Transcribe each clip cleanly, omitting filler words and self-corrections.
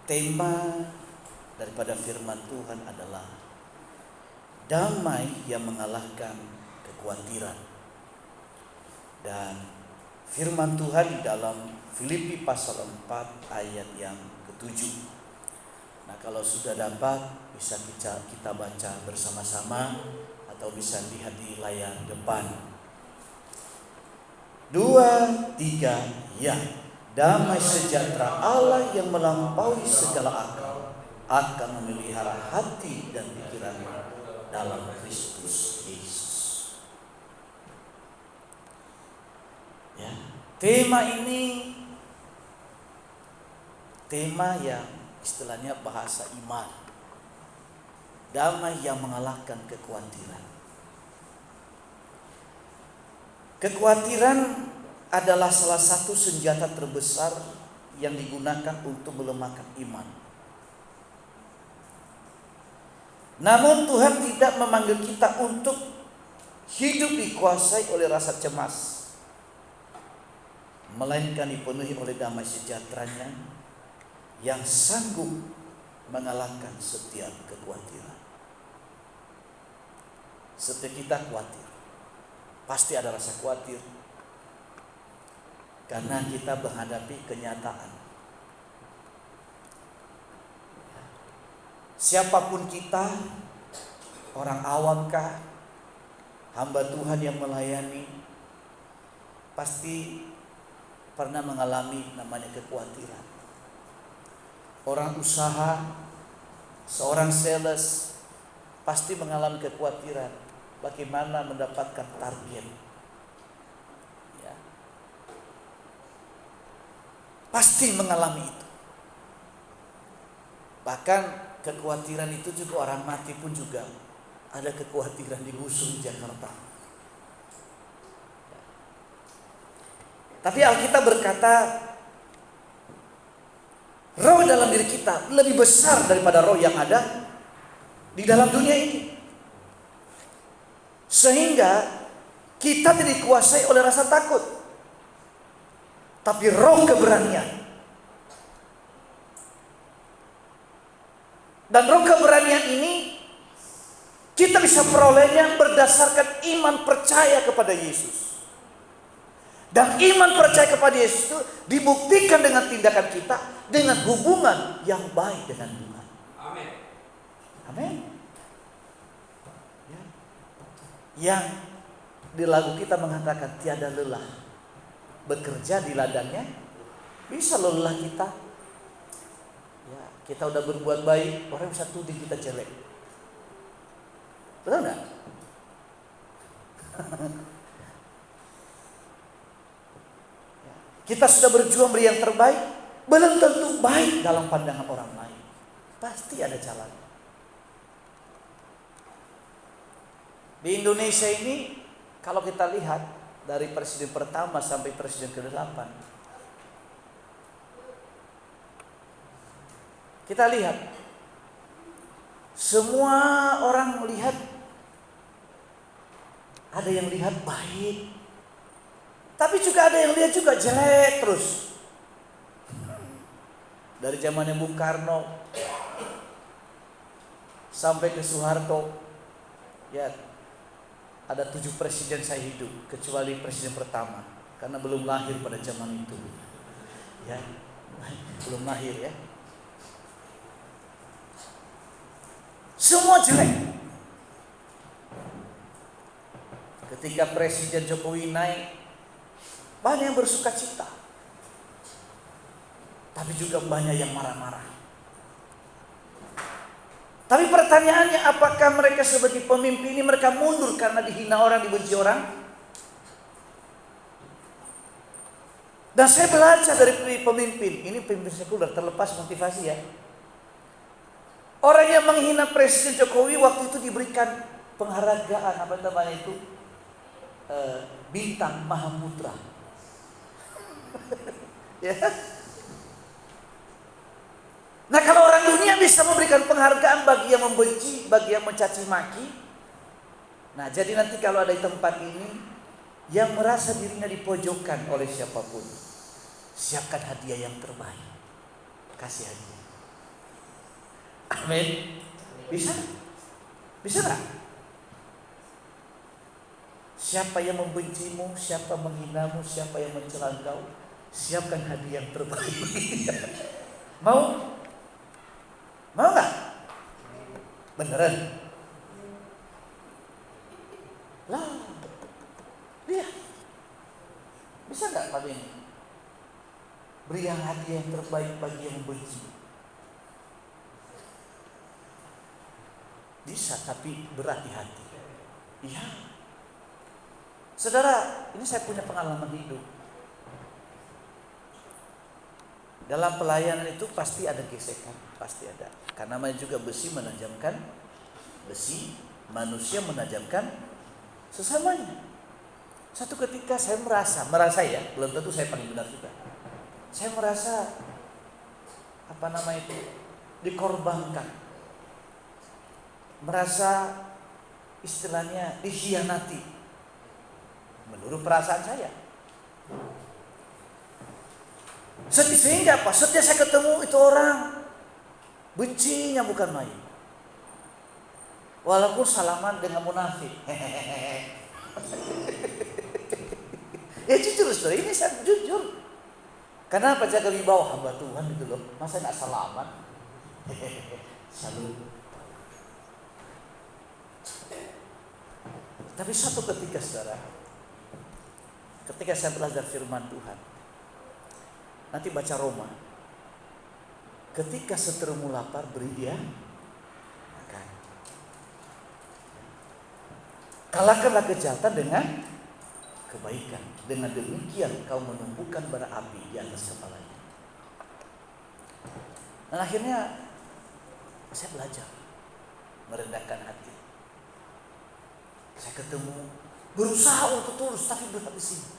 Tema daripada firman Tuhan adalah damai yang mengalahkan kekhawatiran. Dan firman Tuhan di dalam Filipi pasal 4 ayat yang ke-7. Nah, kalau sudah dapat bisa kita baca bersama-sama atau bisa lihat di layar depan. 2, 3, ya. Damai sejahtera Allah yang melampaui segala akal akan memelihara hati dan pikiran dalam Kristus Yesus. Ya, tema ini tema yang istilahnya bahasa iman. Damai yang mengalahkan kekhawatiran. Kekhawatiran adalah salah satu senjata terbesar yang digunakan untuk melemahkan iman. Namun Tuhan tidak memanggil kita untuk hidup dikuasai oleh rasa cemas, melainkan dipenuhi oleh damai sejahtera-Nya yang sanggup mengalahkan setiap kekhawatiran. Setiap kita khawatir, pasti ada rasa khawatir, karena kita menghadapi kenyataan. Siapapun kita, orang awamkah, hamba Tuhan yang melayani, pasti pernah mengalami namanya kekhawatiran. Orang usaha, seorang sales, pasti mengalami kekhawatiran bagaimana mendapatkan target. Pasti mengalami itu. Bahkan kekhawatiran itu juga orang mati pun juga ada kekhawatiran digusur di Jakarta. Tapi Alkitab berkata, roh dalam diri kita lebih besar daripada roh yang ada di dalam dunia ini. Sehingga kita tidak dikuasai oleh rasa takut, tapi roh keberanian. Dan roh keberanian ini kita bisa perolehnya berdasarkan iman percaya kepada Yesus. Dan iman percaya kepada Yesus itu dibuktikan dengan tindakan kita, dengan hubungan yang baik dengan Tuhan. Amin. Amin. Yang di lagu kita mengatakan tiada lelah bekerja di ladangnya, bisa lelah kita. Ya, kita udah berbuat baik, orang bisa tuding kita jelek. Betul enggak? Kita sudah berjuang beri yang terbaik, belum tentu baik dalam pandangan orang lain. Pasti ada jalan. Di Indonesia ini, kalau kita lihat dari presiden pertama sampai presiden ke-8, kita lihat semua orang melihat, ada yang lihat baik, tapi juga ada yang lihat juga jelek terus. Dari zamannya Bung Karno sampai ke Soeharto, ya, ada 7 presiden saya hidup, kecuali presiden pertama, karena belum lahir pada zaman itu. Ya, belum lahir ya. Semua jelek. Ketika Presiden Jokowi naik, banyak yang bersuka cita, tapi juga banyak yang marah-marah. Tapi pertanyaannya, apakah mereka sebagai pemimpin ini mereka mundur karena dihina orang, dibenci orang? Dan saya belajar dari pemimpin, ini pemimpin sekuler, terlepas motivasi ya. Orang yang menghina Presiden Jokowi waktu itu diberikan penghargaan, apa namanya itu, bintang Mahaputra. Ya. Nah, kalau orang dunia bisa memberikan penghargaan bagi yang membenci, bagi yang mencaci maki, nah jadi nanti kalau ada di tempat ini yang merasa dirinya dipojokkan oleh siapapun, siapkan hadiah yang terbaik, kasih hadiah. Amin. Bisa? Bisa nggak? Siapa yang membencimu, siapa menghinamu, siapa yang mencela engkau, siapkan hadiah yang terbaik. Mau? Mau nggak? Beneran? Lah, dia bisa nggak Pak ini? Beri yang hadiah yang terbaik bagi yang membenci. Bisa, tapi berat di hati. Iya. Saudara, ini saya punya pengalaman hidup. Dalam pelayanan itu pasti ada gesekan, pasti ada. Karena namanya juga besi menajamkan besi, manusia menajamkan sesamanya. Satu ketika saya merasa ya, belum tentu saya paling benar juga. Saya merasa dikorbankan. Merasa istilahnya dikhianati. Menurut perasaan saya. Sehingga apa? Setiap saya ketemu itu orang, bencinya bukan main. Walaupun salaman dengan munafik. Ya jujur saudara, ini saya jujur. Kenapa jaga wibawa hamba Tuhan gitu loh? Masa nggak salaman? Salut. Tapi satu ketika saudara, ketika saya belajar firman Tuhan, nanti baca Roma, ketika seterumu lapar beri dia makan. Kalahkanlah kejahatan dengan kebaikan. Dengan demikian kau menumbuhkan bara api di atas kepalanya. Dan akhirnya saya belajar merendahkan hati. Saya ketemu, berusaha untuk tulus tapi berat di sini.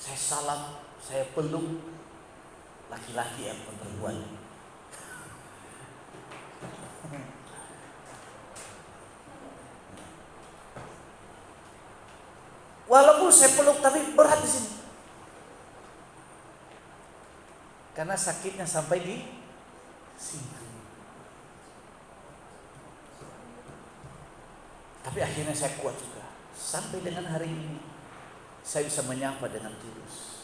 Saya salam, saya peluk laki-laki yang perempuan. Walaupun saya peluk tapi berat di sini. Karena sakitnya sampai di sini. Tapi akhirnya saya kuat juga. Sampai dengan hari ini saya bisa menyapa dengan tulus.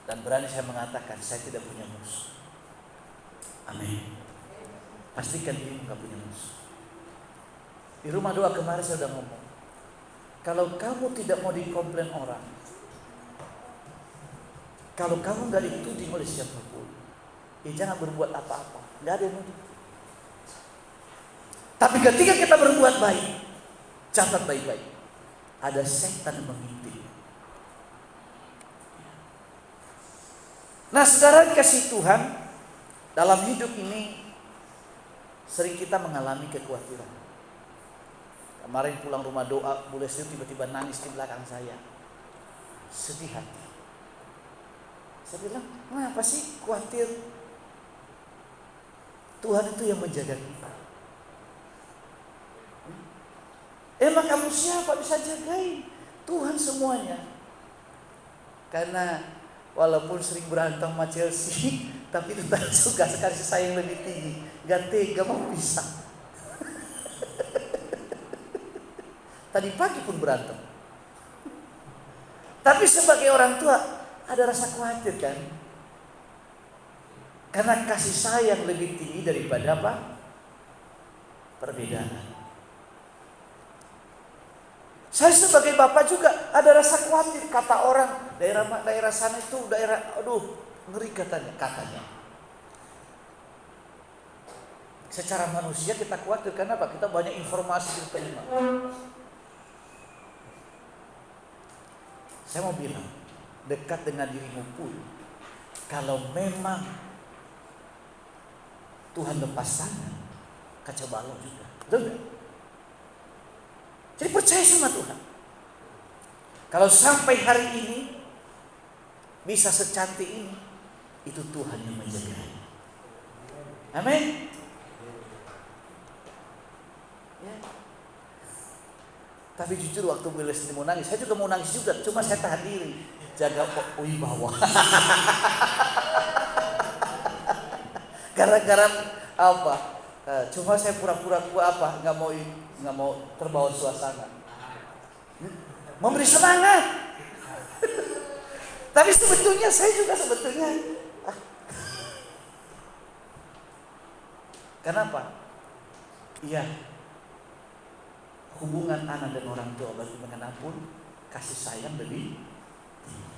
Dan berani saya mengatakan saya tidak punya musuh. Amin. Pastikan dirimu gak punya musuh. Di rumah doa kemarin saya sudah ngomong, kalau kamu tidak mau dikomplain orang, kalau kamu gak dituding oleh siapapun, ya jangan berbuat apa-apa. Gak ada yang nuding. Tapi ketika kita berbuat baik, catat baik-baik, ada setan yang mengintip. Nah saudara kasih Tuhan, dalam hidup ini sering kita mengalami kekhawatiran. Kemarin pulang rumah doa, Bu Leslie tiba-tiba nangis di belakang saya. Sedih hati. Saya bilang, kenapa sih khawatir? Tuhan itu yang menjaga kita. Emang kamu siapa bisa jagain? Tuhan semuanya. Karena walaupun sering berantem sama Chelsea, tapi tetap juga kasih sayang lebih tinggi. Gak tega mau pisah. Tadi pagi pun berantem. Tapi sebagai orang tua ada rasa khawatir kan? Karena kasih sayang lebih tinggi daripada apa? Perbedaan. Saya sebagai bapak juga ada rasa khawatir. Kata orang daerah sana itu daerah, ngeri katanya. Secara manusia kita khawatir karena apa? Kita banyak informasi yang terima. Saya mau bilang, dekat dengan dirimu pun, kalau memang Tuhan lepas tangan, kacau balau juga. Betul gak? Jadi percaya sama Tuhan. Kalau sampai hari ini bisa secantik ini, itu Tuhan yang menjaga. Amin. Ya. Tapi jujur waktu Bu Leslie mau nangis, saya juga mau nangis juga. Cuma saya tahan diri, jaga wibawa. Gara-gara apa? Cuma saya pura-pura apa? Nggak mau terbawa suasana. Memberi semangat. Tapi sebetulnya saya juga kenapa? Iya, hubungan anak dan orang tua bagaimanapun kasih sayang lebih tinggi.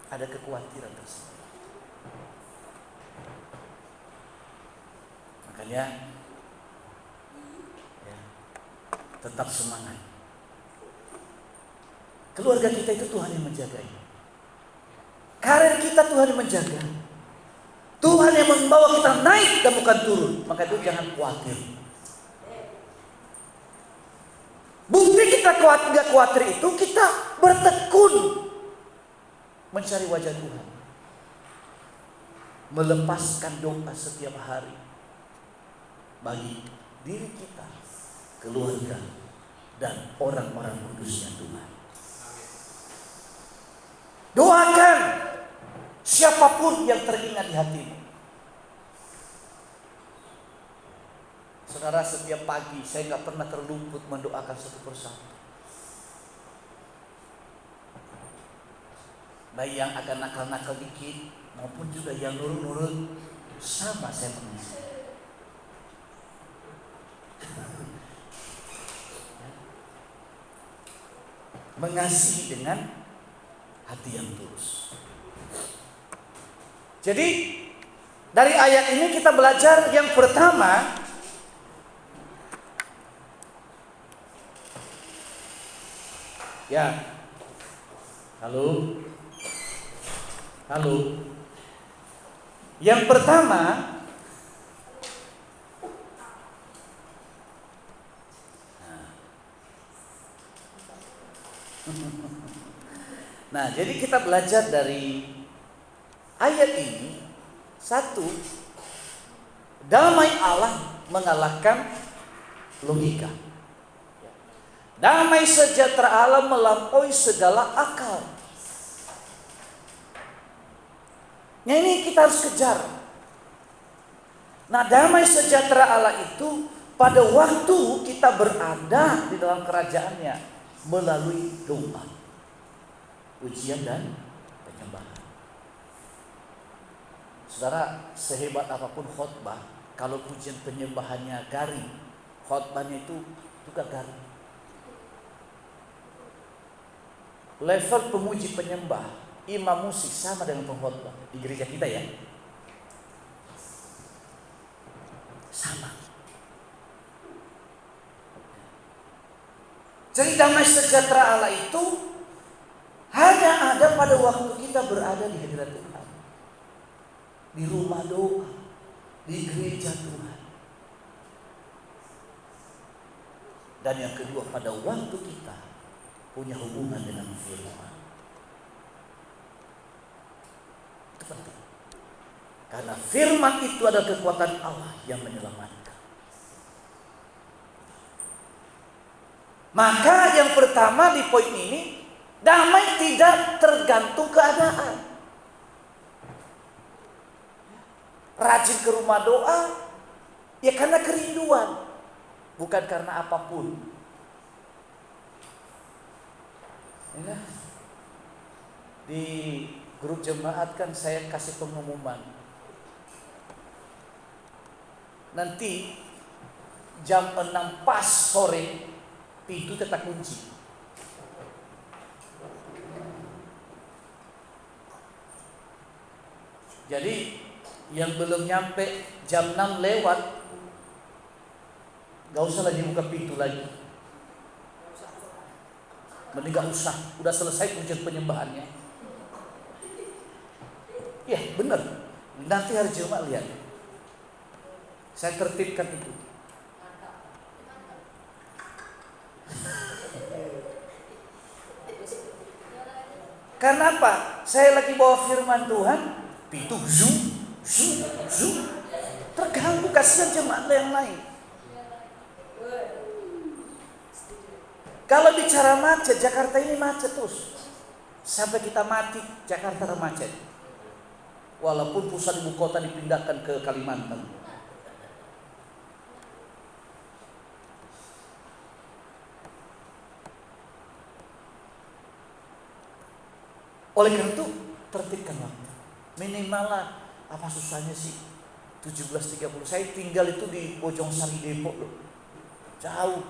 Ada kekhawatiran tersebut. Makanya ya, tetap semangat. Keluarga kita itu Tuhan yang menjaga. Karir kita Tuhan yang menjaga. Tuhan yang membawa kita naik dan bukan turun. Maka itu jangan khawatir. Bukti kita gak khawatir itu kita bertekun mencari wajah Tuhan. Melepaskan doa setiap hari bagi diri kita, keluarga, dan orang-orang kudusnya Tuhan. Doakan siapapun yang teringat di hatimu. Saudara, setiap pagi saya gak pernah terluput mendoakan satu persatu. Baik yang akan nakal-nakal dikit maupun juga yang nurut-nurut, sama saya mengisi. Mengasihi dengan hati yang tulus. Jadi dari ayat ini kita belajar yang pertama, ya, halo. Yang pertama, nah, jadi kita belajar dari ayat ini, satu, damai Allah mengalahkan logika. Damai sejahtera Allah melampaui segala akal. Nah, ini kita harus kejar. Nah, damai sejahtera Allah itu pada waktu kita berada di dalam kerajaannya melalui doa, ujian dan penyembahan. Saudara, sehebat apapun khotbah, kalau pujian penyembahannya garing, khotbahnya itu juga garing. Level pemuji penyembah, imam musik sama dengan pengkhotbah di gereja kita ya, sama. Jadi damai sejahtera Allah itu hanya ada pada waktu kita berada di hadirat Tuhan, di rumah doa, di gereja Tuhan. Dan yang kedua, pada waktu kita punya hubungan dengan firman. Itu penting. Karena firman itu adalah kekuatan Allah yang menyelamatkan. Maka yang pertama di poin ini, damai tidak tergantung keadaan. Rajin ke rumah doa, ya karena kerinduan, bukan karena apapun. Ya, di grup jemaat kan saya kasih pengumuman. Nanti jam 6 pas sore pintu tetap kunci. Jadi yang belum nyampe jam 6 lewat, gak usah lagi buka pintu lagi. Mending gak usah, udah selesai pujian penyembahannya. Ya benar, nanti hari Jumat lihat, saya tertibkan itu. Karena apa? Saya lagi bawa firman Tuhan, pintu zoom, terganggu, kasihan jemaat yang lain. Kalau bicara macet, Jakarta ini macet terus. Sampai kita mati, Jakarta macet. walaupun pusat ibu kota dipindahkan ke Kalimantan. Oleh karena itu tertibkan waktu. Minimal lah, apa susahnya sih 17.30. Saya tinggal itu di Bojongsari Depok loh. Jauh.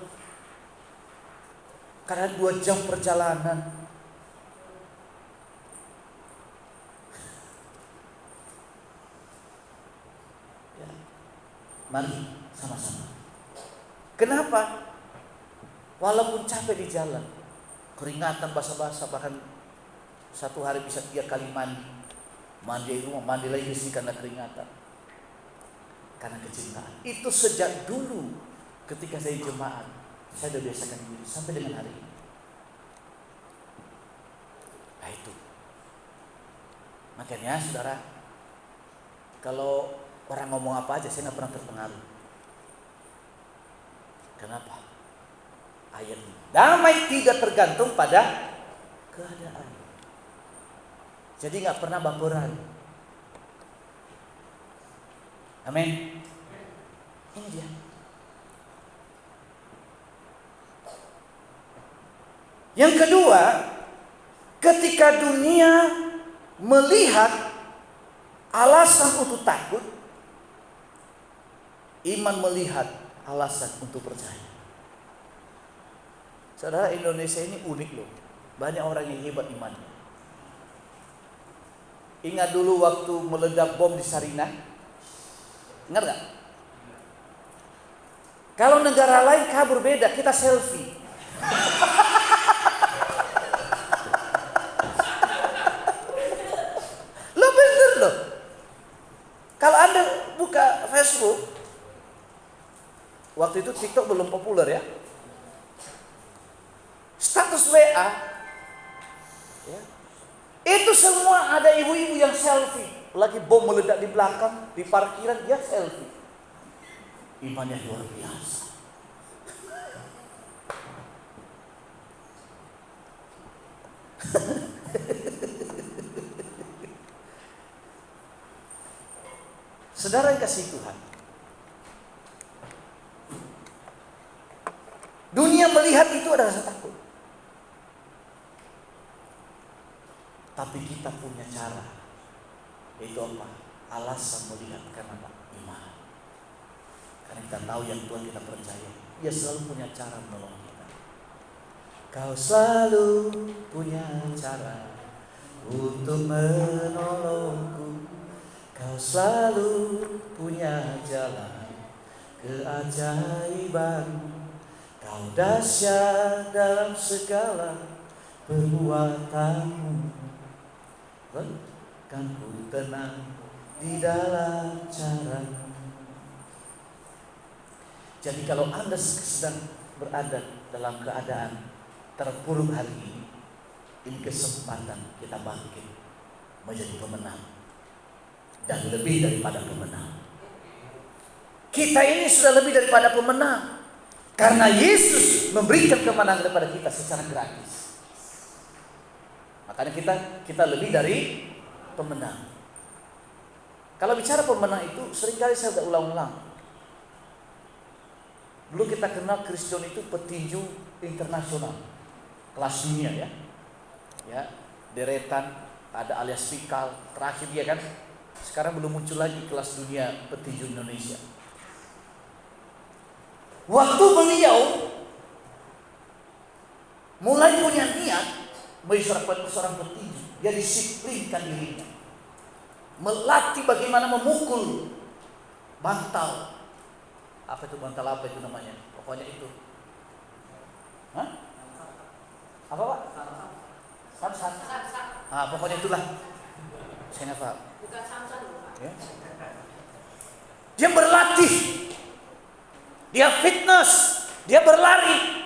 Karena 2 jam perjalanan. Ya. Mari sama-sama. Kenapa? Walaupun capek di jalan, keringatan basah-basah, bahkan satu hari bisa 3 kali mandi. Mandi di rumah, mandi lagi di sini karena keringatan. Karena kecintaan. Itu sejak dulu ketika saya jemaat, saya sudah biasakan diri sampai dengan hari ini. Nah itu. Makanya saudara, kalau orang ngomong apa aja saya nggak pernah terpengaruh. Kenapa? Ayat ini. Damai tidak tergantung pada keadaan. Jadi nggak pernah baperan. Amin. Ini dia. Yang kedua, ketika dunia melihat alasan untuk takut, iman melihat alasan untuk percaya. Saudara, Indonesia ini unik loh. Banyak orang yang hebat imannya. Ingat dulu waktu meledak bom di Sarinah? Ingat gak? Kalau negara lain kabur beda, kita selfie. Lo bener loh. Kalau Anda buka Facebook, waktu itu TikTok belum populer ya. Status WA, ya, itu semua ada ibu-ibu yang selfie. Lagi bom meledak di belakang, di parkiran, dia selfie. Imannya luar biasa. Saudara yang kasih Tuhan, dunia melihat itu ada rasa takut. Tapi kita punya cara. Itu apa? Alasan melihat karena apa? Iman. Karena kita tahu yang Tuhan kita percaya, Dia selalu punya cara menolong kita. Kau selalu punya cara untuk menolongku. Kau selalu punya jalan keajaiban. Kau dahsyat dalam segala perbuatanmu. Kan ku tenang di dalam cara. Jadi kalau Anda sedang berada dalam keadaan terpuruk hari ini kesempatan kita bangkit menjadi pemenang dan lebih daripada pemenang. Kita ini sudah lebih daripada pemenang karena Yesus memberikan kemenangan kepada kita secara gratis. Makanya kita lebih dari pemenang. Kalau bicara pemenang itu seringkali saya sudah ulang-ulang. Dulu kita kenal Kristion itu petinju internasional, kelas dunia ya. Ya, deretan, ada Alias Pikal, terakhir dia kan. Sekarang belum muncul lagi kelas dunia petinju Indonesia. Waktu beliau mulai punya niat menjadi seorang petinju, dia disiplinkan dirinya, melatih bagaimana memukul bantal. Apa itu bantal, apa itu namanya? Pokoknya itu. Hah? Apa Pak? Samsan. Pokoknya itulah. Saya nggak paham. Bukan Samsan, Pak. Ya. Dia berlatih, dia fitness, dia berlari.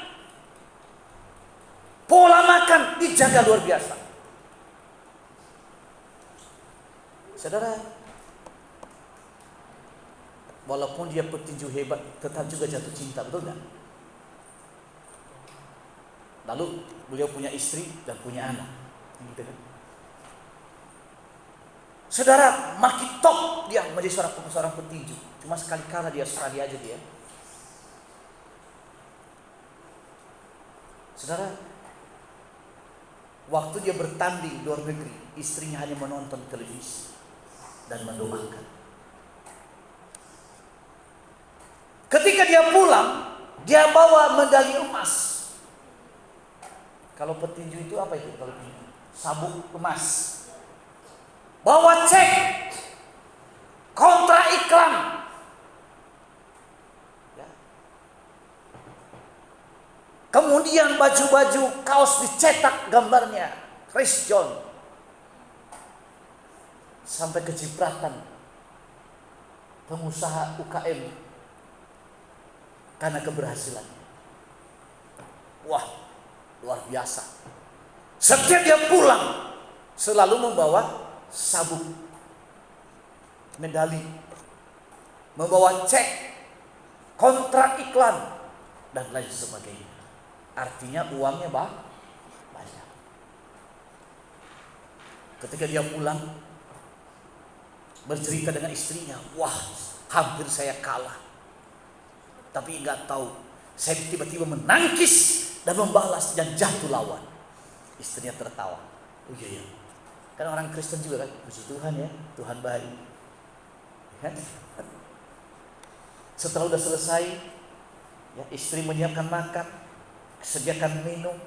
Pola makan dijaga luar biasa. Saudara, walaupun dia petinju hebat, tetap juga jatuh cinta, betul nggak? Lalu beliau punya istri dan punya anak, gitu kan? Saudara, makin top dia menjadi seorang petinju. Cuma sekali kalah di Australia aja dia. Saudara, waktu dia bertanding di luar negeri, istrinya hanya menonton televisi dan mendoakan. Ketika dia pulang, dia bawa medali emas. Kalau petinju itu apa itu? Kalau petinju, sabuk emas. Bawa cek kontra iklan. Ya. Kemudian baju-baju kaos dicetak gambarnya Chris John. Sampai kecipratan pengusaha UKM karena keberhasilan. Wah, luar biasa. Setiap dia pulang selalu membawa sabuk, medali, membawa cek, kontrak iklan, dan lain sebagainya. Artinya uangnya banyak. Ketika dia pulang, bercerita dengan istrinya, wah, hampir saya kalah. Tapi nggak tahu, saya tiba-tiba menangkis dan membalas dan jatuh lawan. Istrinya tertawa. Oh iya. Kan orang Kristen juga kan, puji Tuhan ya, Tuhan baik. Kan? Setelah udah selesai, ya, istri menyiapkan makan, sediakan minum,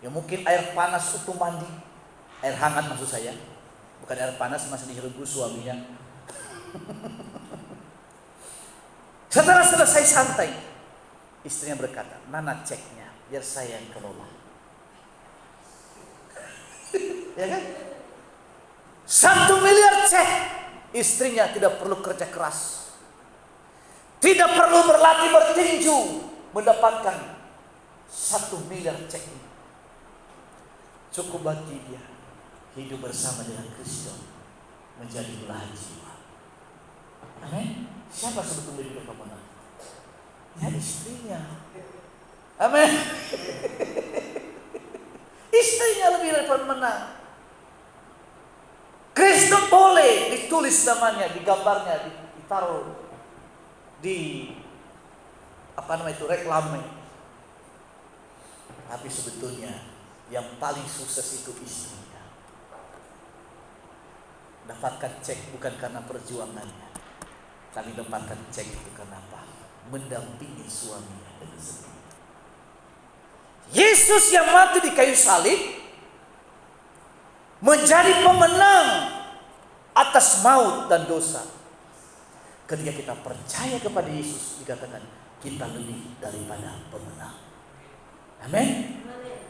ya mungkin air panas untuk mandi, air hangat maksud saya, bukan air panas masih direbus suaminya. Setelah selesai santai, istrinya berkata, mana ceknya, biar saya yang kelola. Ya kan? 1 miliar cek. Istrinya tidak perlu kerja keras, tidak perlu berlatih bertinju, mendapatkan 1 miliar cek ini. Cukup bagi dia hidup bersama dengan Kristus, menjadi belahan jiwa. Amin. Siapa sebetulnya yang pemenang? Ya, istrinya. Amin. Istrinya lebih dari pemenang. Kristus boleh ditulis namanya, digambarnya, ditaruh di reklame. Tapi sebetulnya yang paling sukses itu istrinya. Dapatkan cek bukan karena perjuangannya, tapi dapatkan cek itu karena apa? Mendampingi suaminya dengan setia. Yesus yang mati di kayu salib menjadi pemenang atas maut dan dosa. Ketika kita percaya kepada Yesus, dikatakan kita lebih daripada pemenang. Amin.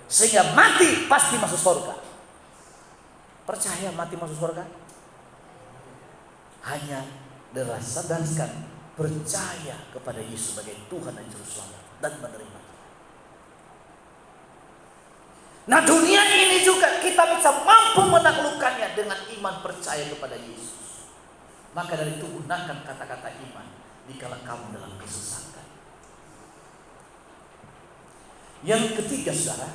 Sehingga mati pasti masuk surga. Percaya mati masuk surga? Hanya berdasarkan percaya kepada Yesus sebagai Tuhan dan Juru Selamat dan menerima. Nah, dunia ini juga kita bisa mampu menaklukkannya dengan iman percaya kepada Yesus. Maka dari itu gunakan kata-kata iman dikala kamu dalam kesesakan. Yang ketiga, saudara,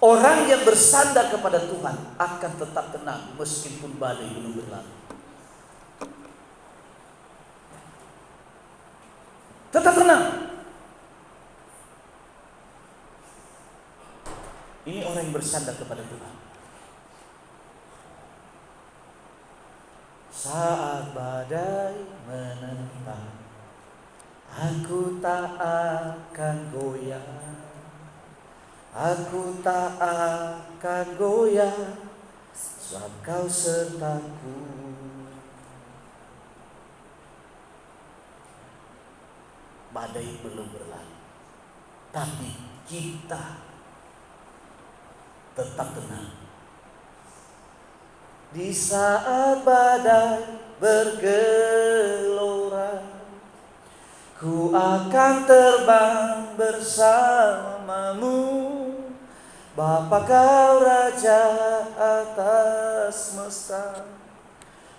orang yang bersandar kepada Tuhan akan tetap tenang meskipun badai belum berlalu. Tetap tenang. Ini orang yang bersandar kepada Tuhan. Saat badai menentang, aku tak akan goyah. Aku tak akan goyah, sebab Kau sertaku. Badai belum berlalu, tapi kita tetap tenang. Di saat badai bergelora, ku akan terbang bersamamu. Bapa Kau Raja atas semesta,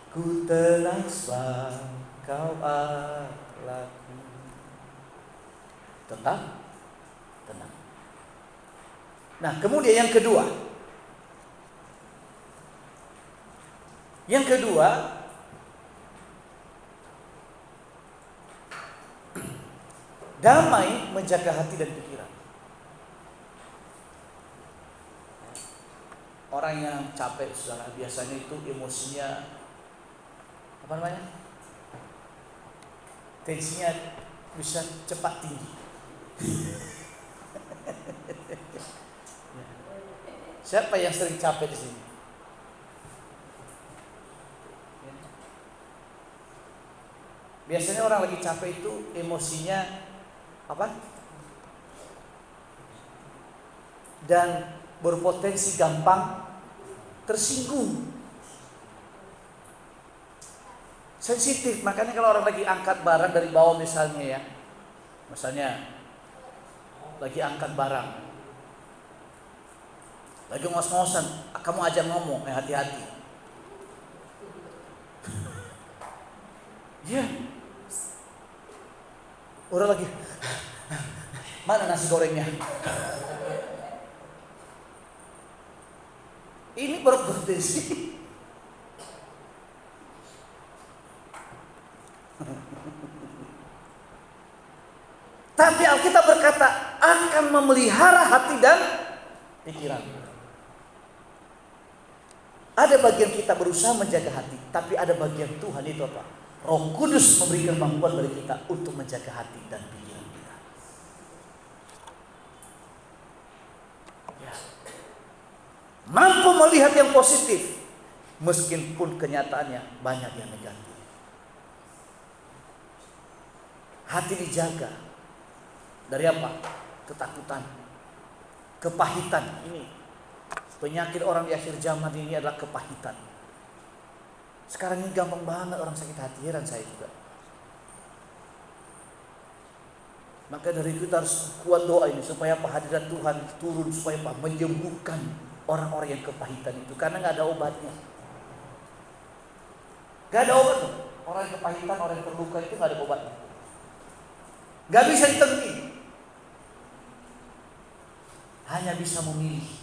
ku tenang sebab Kau Allahku. Tetap tenang. Nah, kemudian yang kedua, Yang kedua, damai menjaga hati dan pikiran. Orang yang capek, saudara, biasanya itu emosinya apa namanya? Tensinya bisa cepat tinggi. Siapa yang sering capek di sini? Biasanya orang lagi capek itu emosinya apa? Dan berpotensi gampang tersinggung. Sensitif, makanya kalau orang lagi angkat barang dari bawah misalnya ya. Misalnya lagi angkat barang. Lagi ngos-ngosan, kamu ajak ngomong, hati-hati. Ya. Orang lagi, mana nasi gorengnya? Ini berpotensi. Tapi Alkitab berkata akan memelihara hati dan pikiran. Ada bagian kita berusaha menjaga hati, tapi ada bagian Tuhan itu apa? Roh Kudus memberikan kemampuan bagi kita untuk menjaga hati dan pikiran kita. Ya. Mampu melihat yang positif, meskipun kenyataannya banyak yang negatif. Hati dijaga dari apa? Ketakutan, kepahitan. Ini penyakit orang di akhir zaman ini adalah kepahitan. Sekarang ini gampang banget orang sakit hati, heran saya juga. Maka dari itu kita harus kuat doa ini supaya hadirat Tuhan turun, supaya menyembuhkan orang-orang yang kepahitan itu, karena nggak ada obatnya. Nggak ada obat. Orang yang kepahitan, orang yang terluka itu nggak ada obatnya. Nggak bisa ditenti. Hanya bisa memilih.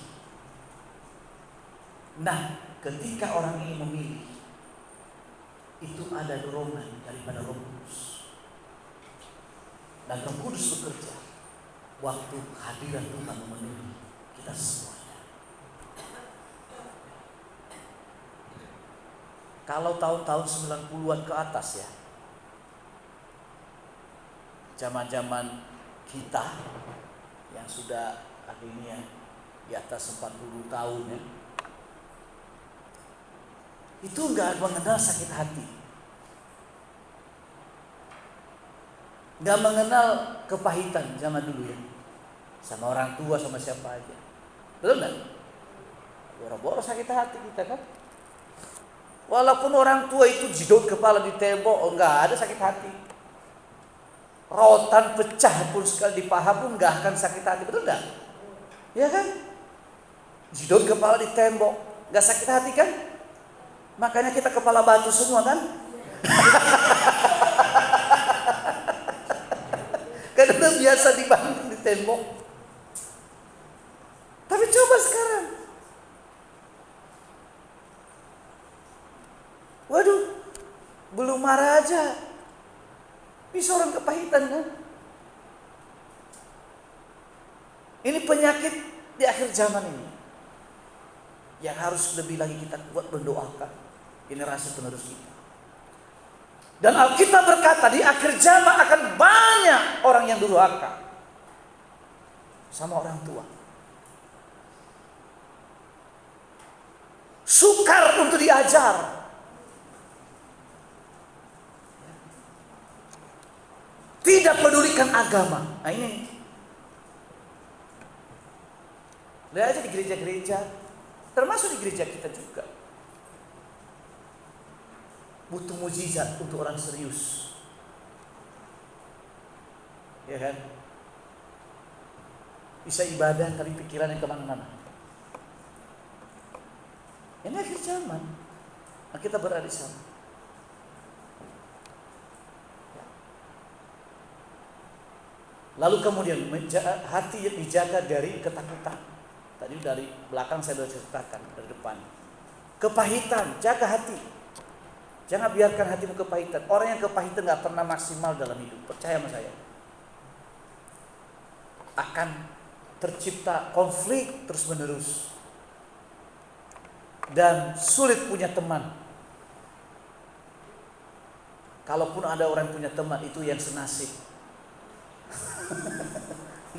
Nah, ketika orang ini memilih, itu ada dorongan daripada Roh Kudus. Dan Roh Kudus bekerja waktu hadirat Tuhan memenuhi kita semuanya. Kalau tahun-tahun 90-an ke atas ya, zaman-zaman kita yang sudah akhirnya di atas 40 tahun ya, itu enggak mengenal sakit hati, enggak mengenal kepahitan zaman dulu ya, sama orang tua, sama siapa aja, betul enggak? Boro-boro sakit hati kita kan, walaupun orang tua itu jedot kepala di tembok, enggak ada sakit hati. Rotan pecah pun sekali di paha pun enggak akan sakit hati, betul enggak? Ya kan? Jedot kepala di tembok, enggak sakit hati kan? Makanya kita kepala batu semua kan? Karena udah biasa dibangun di tembok. Tapi coba sekarang, waduh, belum marah aja bisa orang kepahitan kan? Ini penyakit di akhir zaman ini yang harus lebih lagi kita kuat mendoakan generasi penerus kita. Dan Alkitab berkata di akhir zaman akan banyak orang yang durhaka sama orang tua, sukar untuk diajar, tidak pedulikan agama. Nah ini lihat aja di gereja-gereja, termasuk di gereja kita juga, butuh mujizat untuk orang serius, ya kan? Bisa ibadah tapi pikirannya kemana-mana. Ini akhir zaman, nah, kita berada di sana. Lalu kemudian hati dijaga dari ketakutan. Tadi dari belakang saya sudah ceritakan, dari depan. Kepahitan, jaga hati. Jangan biarkan hatimu kepahitan. Orang yang kepahitan gak pernah maksimal dalam hidup. Percaya sama saya. Akan tercipta konflik terus menerus. Dan sulit punya teman. Kalaupun ada orang yang punya teman, itu yang senasib.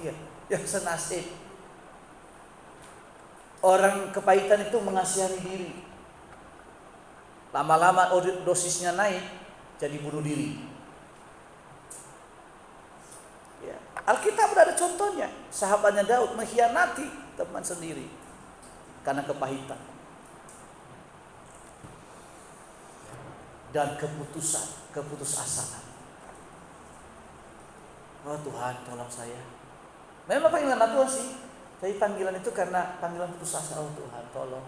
Iya, yang senasib. Orang kepahitan itu mengasihani diri. Lama-lama dosisnya naik, jadi bunuh diri. Ya. Alkitab ada contohnya. Sahabatnya Daud mengkhianati teman sendiri karena kepahitan dan keputusasaan. Oh Tuhan, tolong saya. Memang panggilan Tuhan sih, tapi panggilan itu karena panggilan putus asa. Oh Tuhan, tolong.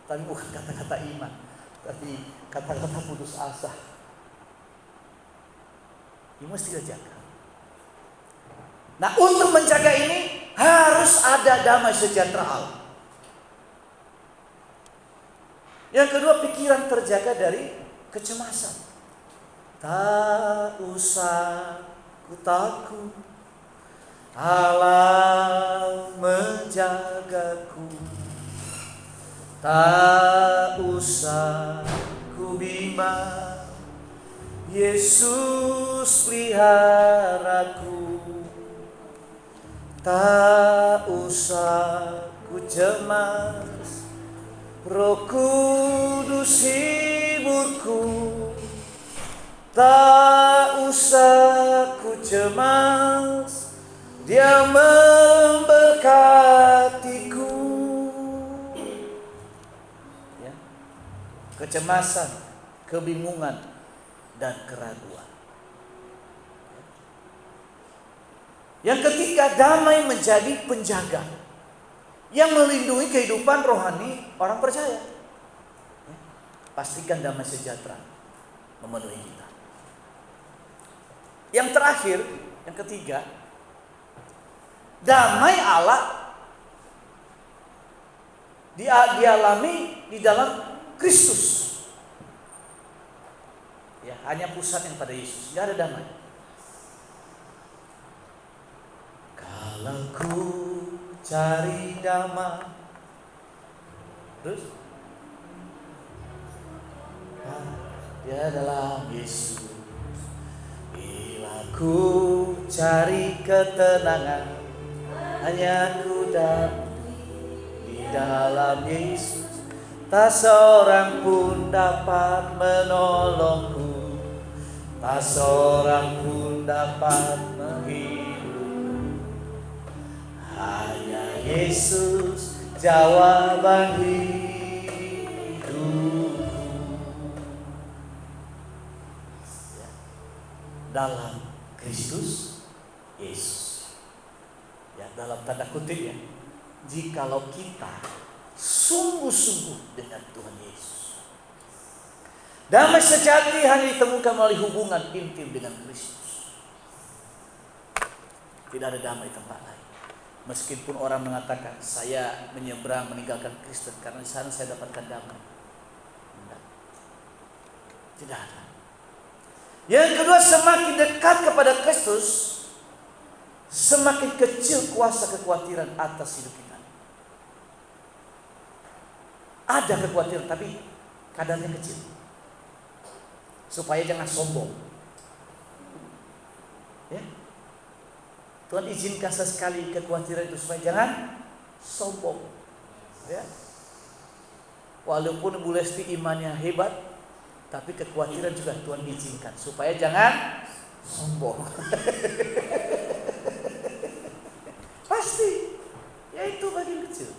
Tapi bukan kata-kata iman, tapi kata-kata putus asa. Ini mesti dijaga. Nah, untuk menjaga ini harus ada damai sejahtera Allah. Yang kedua, pikiran terjaga dari kecemasan. Tak usah ku takut, Allah menjagaku. Tak usah ku bimbang, Yesus peliharaku. Tak usah ku cemas, Roh Kudus hiburku. Tak usah ku cemas, Dia memberkatiku. Ya. Kecemasan, kebingungan, dan keraguan. Yang ketiga, damai menjadi penjaga yang melindungi kehidupan rohani orang percaya. Ya. Pastikan damai sejahtera memenuhi kita. Yang terakhir, yang ketiga, damai Allah dialami di dalam Kristus. Ya, hanya pusat yang pada Yesus, tidak ada damai. Kalau ku cari damai, terus dia dalam Yesus. Bila ku cari ketenangan, hanya ku dapat di dalam Yesus. Tak seorang pun dapat menolongku, tak seorang pun dapat menghibur. Hanya Yesus jawaban hidupku. Dalam Kristus Yesus. Ya, dalam tanda kutip ya. Jikalau kita sungguh-sungguh dengan Tuhan Yesus. Damai sejati hanya ditemukan melalui hubungan intim dengan Kristus. Tidak ada damai tempat lain. Meskipun orang mengatakan saya menyeberang meninggalkan Kristen karena di sana saya dapatkan damai. Tidak ada. Yang kedua, semakin dekat kepada Kristus, semakin kecil kuasa kekhawatiran atas hidup kita. Ada kekhawatiran tapi kadarnya kecil. Supaya jangan sombong. Ya. Tuhan izinkan sesekali kekhawatiran itu supaya jangan sombong. Ya. Walaupun Bu Lesti imannya hebat, tapi kekhawatiran juga Tuhan izinkan supaya jangan sombong. Pasti, ya itu bagian kecil.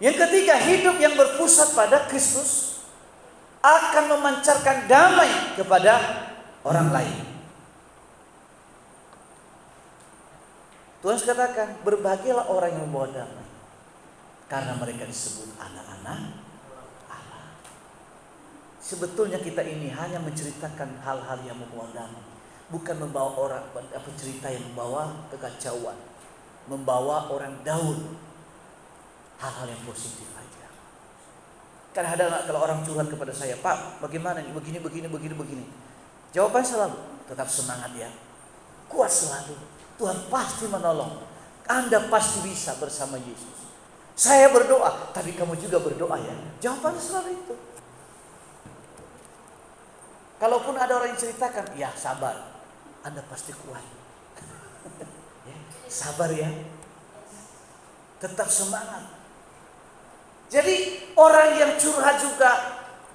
Yang ketiga, hidup yang berpusat pada Kristus akan memancarkan damai kepada orang lain. Tuhan katakan, berbahagialah orang yang membawa damai, karena mereka disebut anak-anak Allah. Sebetulnya kita ini hanya menceritakan hal-hal yang membawa damai, bukan membawa orang cerita yang membawa kekacauan, membawa orang down. hal-hal yang positif aja. Kadang-kadang kalau orang curhat kepada saya, Pak, bagaimana nih, begini. Jawaban selalu, tetap semangat ya. Kuat selalu. Tuhan pasti menolong. Anda pasti bisa bersama Yesus. Saya berdoa, tapi kamu juga berdoa ya. Jawaban selalu itu. Kalaupun ada orang yang ceritakan, ya sabar. Anda pasti kuat. Ya, sabar ya. Tetap semangat. Jadi orang yang curhat juga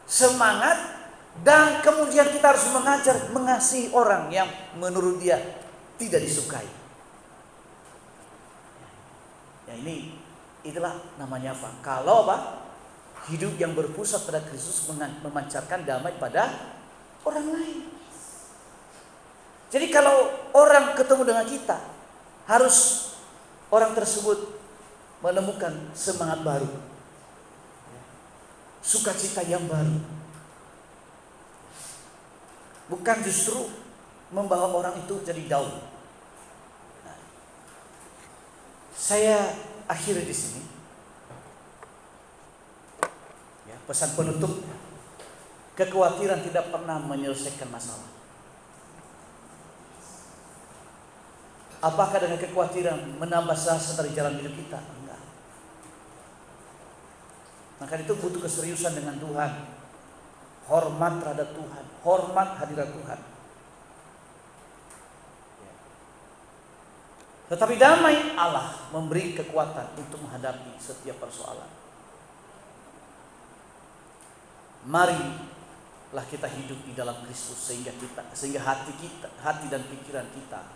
semangat. Dan kemudian kita harus mengajar mengasihi orang yang menurut dia tidak disukai. Ya itulah namanya apa? Kalau hidup yang berpusat pada Kristus memancarkan damai pada orang lain. Jadi kalau orang ketemu dengan kita, harus orang tersebut menemukan semangat baru, sukacita yang baru. Bukan justru membawa orang itu jadi down. Nah, saya akhiri di sini. Ya, pesan penutup: kekhawatiran tidak pernah menyelesaikan masalah. Apakah dengan kekhawatiran menambah rasa dari jalan hidup kita? Enggak. Maka itu butuh keseriusan dengan Tuhan. Hormat terhadap Tuhan, hormat hadirat Tuhan. Tetapi damai Allah memberi kekuatan untuk menghadapi setiap persoalan. Marilah kita hidup di dalam Kristus sehingga hati dan pikiran kita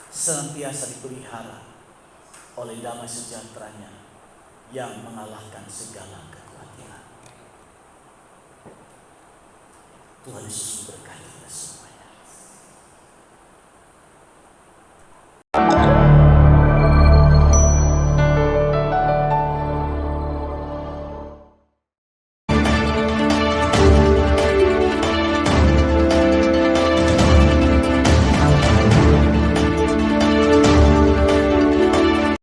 senantiasa dipelihara oleh damai sejahteranya yang mengalahkan segala kekhawatiran. Tuhan Yesus memberkati kita semua.